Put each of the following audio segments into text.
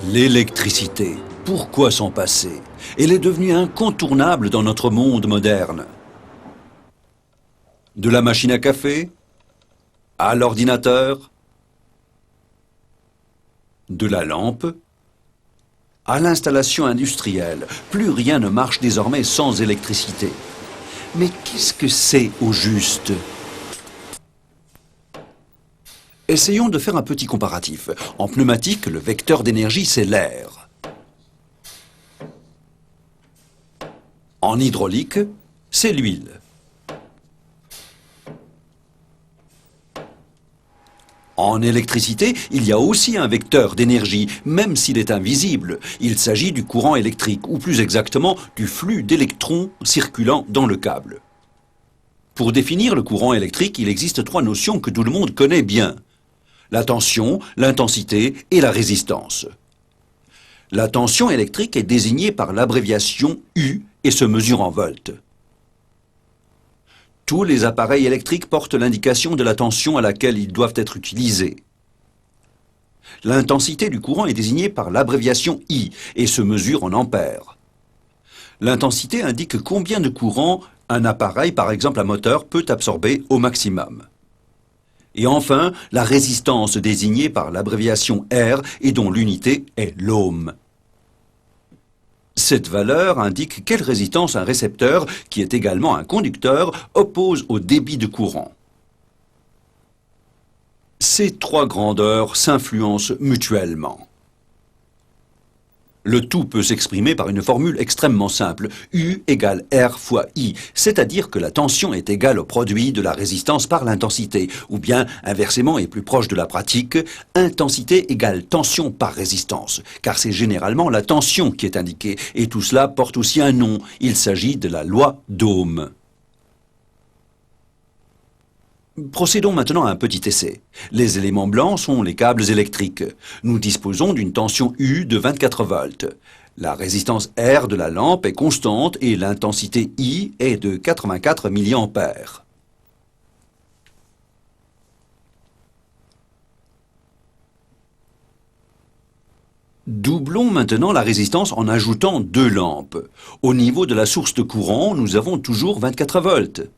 L'électricité, pourquoi s'en passer? Elle est devenue incontournable dans notre monde moderne. De la machine à café, à l'ordinateur, de la lampe, à l'installation industrielle. Plus rien ne marche désormais sans électricité. Mais qu'est-ce que c'est au juste? Essayons de faire un petit comparatif. En pneumatique, le vecteur d'énergie, c'est l'air. En hydraulique, c'est l'huile. En électricité, il y a aussi un vecteur d'énergie, même s'il est invisible. Il s'agit du courant électrique, ou plus exactement, du flux d'électrons circulant dans le câble. Pour définir le courant électrique, il existe trois notions que tout le monde connaît bien. La tension, l'intensité et la résistance. La tension électrique est désignée par l'abréviation U et se mesure en volts. Tous les appareils électriques portent l'indication de la tension à laquelle ils doivent être utilisés. L'intensité du courant est désignée par l'abréviation I et se mesure en ampères. L'intensité indique combien de courant un appareil, par exemple un moteur, peut absorber au maximum. Et enfin, la résistance désignée par l'abréviation R et dont l'unité est l'ohm. Cette valeur indique quelle résistance un récepteur, qui est également un conducteur, oppose au débit de courant. Ces trois grandeurs s'influencent mutuellement. Le tout peut s'exprimer par une formule extrêmement simple, U égale R fois I, c'est-à-dire que la tension est égale au produit de la résistance par l'intensité, ou bien, inversement et plus proche de la pratique, intensité égale tension par résistance, car c'est généralement la tension qui est indiquée, et tout cela porte aussi un nom, il s'agit de la loi d'Ohm. Procédons maintenant à un petit essai. Les éléments blancs sont les câbles électriques. Nous disposons d'une tension U de 24 volts. La résistance R de la lampe est constante et l'intensité I est de 84 mA. Doublons maintenant la résistance en ajoutant deux lampes. Au niveau de la source de courant, nous avons toujours 24 volts.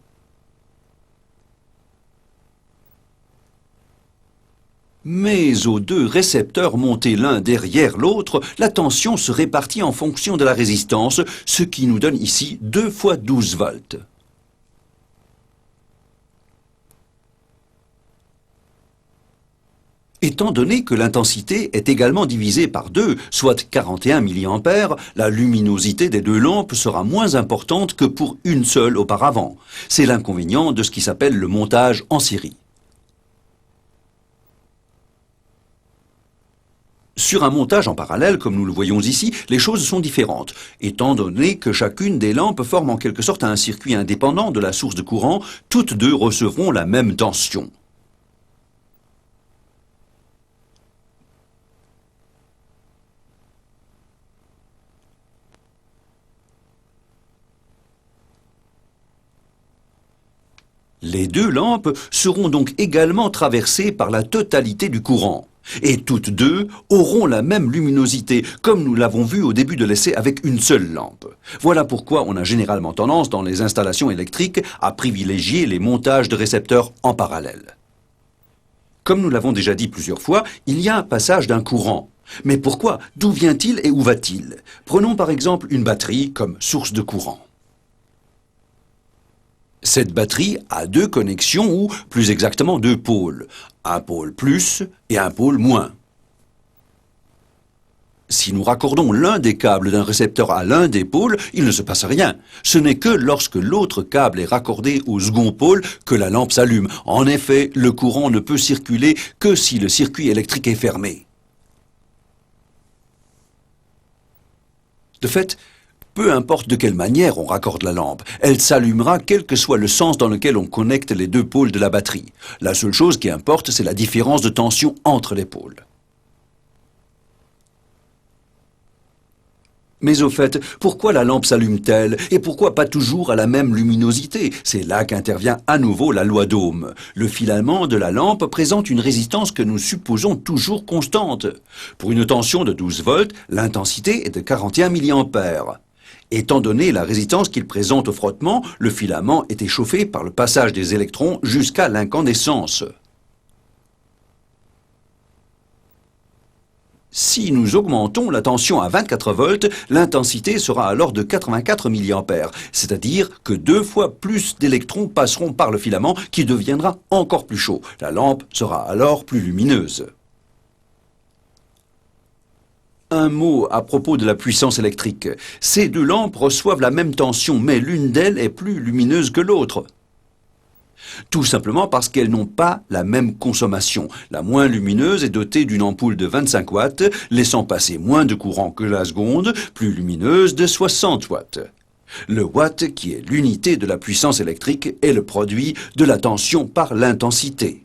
Mais aux deux récepteurs montés l'un derrière l'autre, la tension se répartit en fonction de la résistance, ce qui nous donne ici 2 fois 12 volts. Étant donné que l'intensité est également divisée par 2, soit 41 mA, la luminosité des deux lampes sera moins importante que pour une seule auparavant. C'est l'inconvénient de ce qui s'appelle le montage en série. Sur un montage en parallèle, comme nous le voyons ici, les choses sont différentes, étant donné que chacune des lampes forme en quelque sorte un circuit indépendant de la source de courant, toutes deux recevront la même tension. Les deux lampes seront donc également traversées par la totalité du courant. Et toutes deux auront la même luminosité, comme nous l'avons vu au début de l'essai avec une seule lampe. Voilà pourquoi on a généralement tendance dans les installations électriques à privilégier les montages de récepteurs en parallèle. Comme nous l'avons déjà dit plusieurs fois, il y a un passage d'un courant. Mais pourquoi? D'où vient-il et où va-t-il? Prenons par exemple une batterie comme source de courant. Cette batterie a deux connexions ou, plus exactement, deux pôles. Un pôle plus et un pôle moins. Si nous raccordons l'un des câbles d'un récepteur à l'un des pôles, il ne se passe rien. Ce n'est que lorsque l'autre câble est raccordé au second pôle que la lampe s'allume. En effet, le courant ne peut circuler que si le circuit électrique est fermé. De fait, peu importe de quelle manière on raccorde la lampe, elle s'allumera quel que soit le sens dans lequel on connecte les deux pôles de la batterie. La seule chose qui importe, c'est la différence de tension entre les pôles. Mais au fait, pourquoi la lampe s'allume-t-elle et pourquoi pas toujours à la même luminosité? C'est là qu'intervient à nouveau la loi d'Ohm. Le filament de la lampe présente une résistance que nous supposons toujours constante. Pour une tension de 12 volts, l'intensité est de 41 mA. Étant donné la résistance qu'il présente au frottement, le filament est échauffé par le passage des électrons jusqu'à l'incandescence. Si nous augmentons la tension à 24 volts, l'intensité sera alors de 84 mA, c'est-à-dire que 2 fois plus d'électrons passeront par le filament qui deviendra encore plus chaud. La lampe sera alors plus lumineuse. Un mot à propos de la puissance électrique. Ces deux lampes reçoivent la même tension, mais l'une d'elles est plus lumineuse que l'autre. Tout simplement parce qu'elles n'ont pas la même consommation. La moins lumineuse est dotée d'une ampoule de 25 watts, laissant passer moins de courant que la seconde, plus lumineuse, de 60 watts. Le watt, qui est l'unité de la puissance électrique, est le produit de la tension par l'intensité.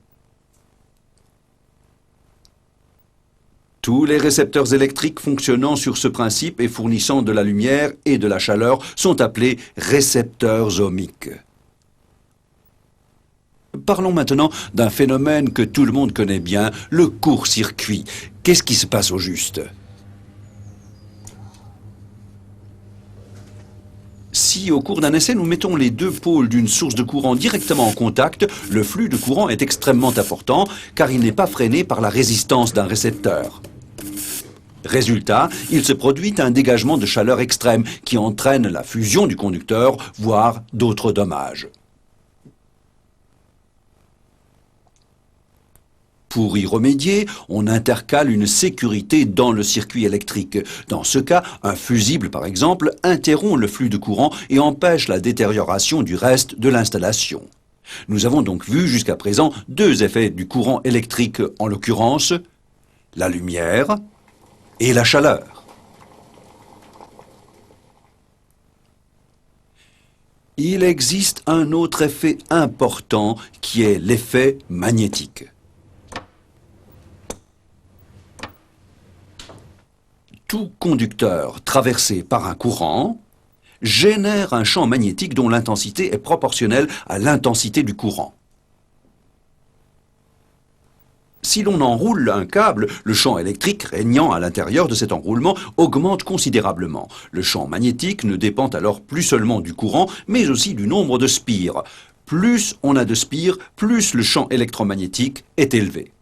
Tous les récepteurs électriques fonctionnant sur ce principe et fournissant de la lumière et de la chaleur sont appelés récepteurs ohmiques. Parlons maintenant d'un phénomène que tout le monde connaît bien, le court-circuit. Qu'est-ce qui se passe au juste? Si au cours d'un essai nous mettons les deux pôles d'une source de courant directement en contact, le flux de courant est extrêmement important car il n'est pas freiné par la résistance d'un récepteur. Résultat, il se produit un dégagement de chaleur extrême qui entraîne la fusion du conducteur, voire d'autres dommages. Pour y remédier, on intercale une sécurité dans le circuit électrique. Dans ce cas, un fusible, par exemple, interrompt le flux de courant et empêche la détérioration du reste de l'installation. Nous avons donc vu jusqu'à présent deux effets du courant électrique, en l'occurrence la lumière et la chaleur. Il existe un autre effet important qui est l'effet magnétique. Tout conducteur traversé par un courant génère un champ magnétique dont l'intensité est proportionnelle à l'intensité du courant. Si l'on enroule un câble, le champ électrique régnant à l'intérieur de cet enroulement augmente considérablement. Le champ magnétique ne dépend alors plus seulement du courant, mais aussi du nombre de spires. Plus on a de spires, plus le champ électromagnétique est élevé.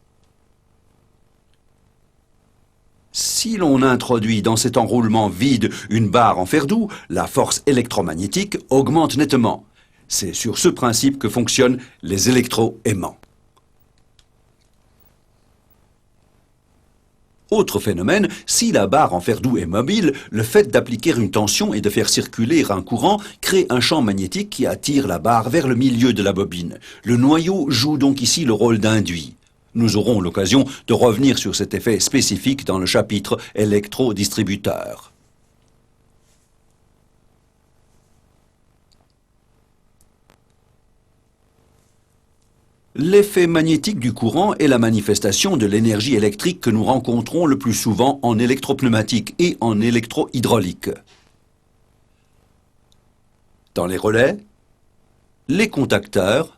Si l'on introduit dans cet enroulement vide une barre en fer doux, la force électromagnétique augmente nettement. C'est sur ce principe que fonctionnent les électroaimants. Autre phénomène, si la barre en fer doux est mobile, le fait d'appliquer une tension et de faire circuler un courant crée un champ magnétique qui attire la barre vers le milieu de la bobine. Le noyau joue donc ici le rôle d'induit. Nous aurons l'occasion de revenir sur cet effet spécifique dans le chapitre électrodistributeur. L'effet magnétique du courant est la manifestation de l'énergie électrique que nous rencontrons le plus souvent en électropneumatique et en électrohydraulique. Dans les relais, les contacteurs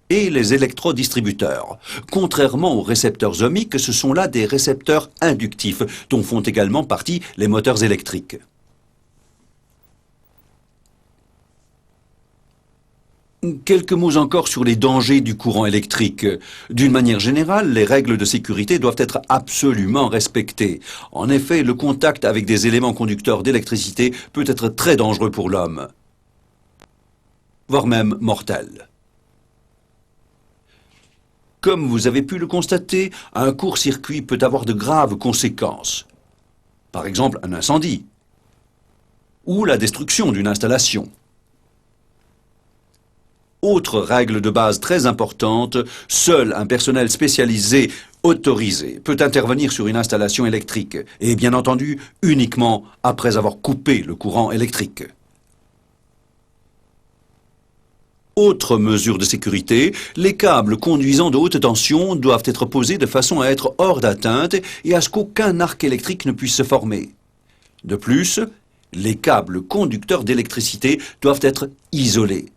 et les électrodistributeurs. Contrairement aux récepteurs ohmiques, ce sont là des récepteurs inductifs, dont font également partie les moteurs électriques. Quelques mots encore sur les dangers du courant électrique. D'une manière générale, les règles de sécurité doivent être absolument respectées. En effet, le contact avec des éléments conducteurs d'électricité peut être très dangereux pour l'homme, voire même mortel. Comme vous avez pu le constater, un court-circuit peut avoir de graves conséquences. Par exemple, un incendie ou la destruction d'une installation. Autre règle de base très importante, seul un personnel spécialisé autorisé peut intervenir sur une installation électrique et bien entendu uniquement après avoir coupé le courant électrique. Autre mesure de sécurité, les câbles conduisant de haute tension doivent être posés de façon à être hors d'atteinte et à ce qu'aucun arc électrique ne puisse se former. De plus, les câbles conducteurs d'électricité doivent être isolés.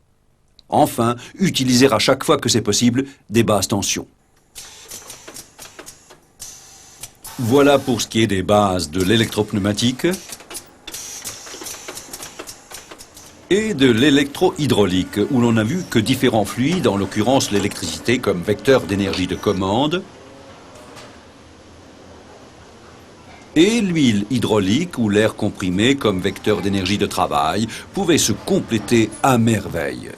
Enfin, utiliser à chaque fois que c'est possible des basses tensions. Voilà pour ce qui est des bases de l'électropneumatique et de l'électro-hydraulique, où l'on n'a vu que différents fluides, en l'occurrence l'électricité comme vecteur d'énergie de commande, et l'huile hydraulique ou l'air comprimé comme vecteur d'énergie de travail pouvaient se compléter à merveille.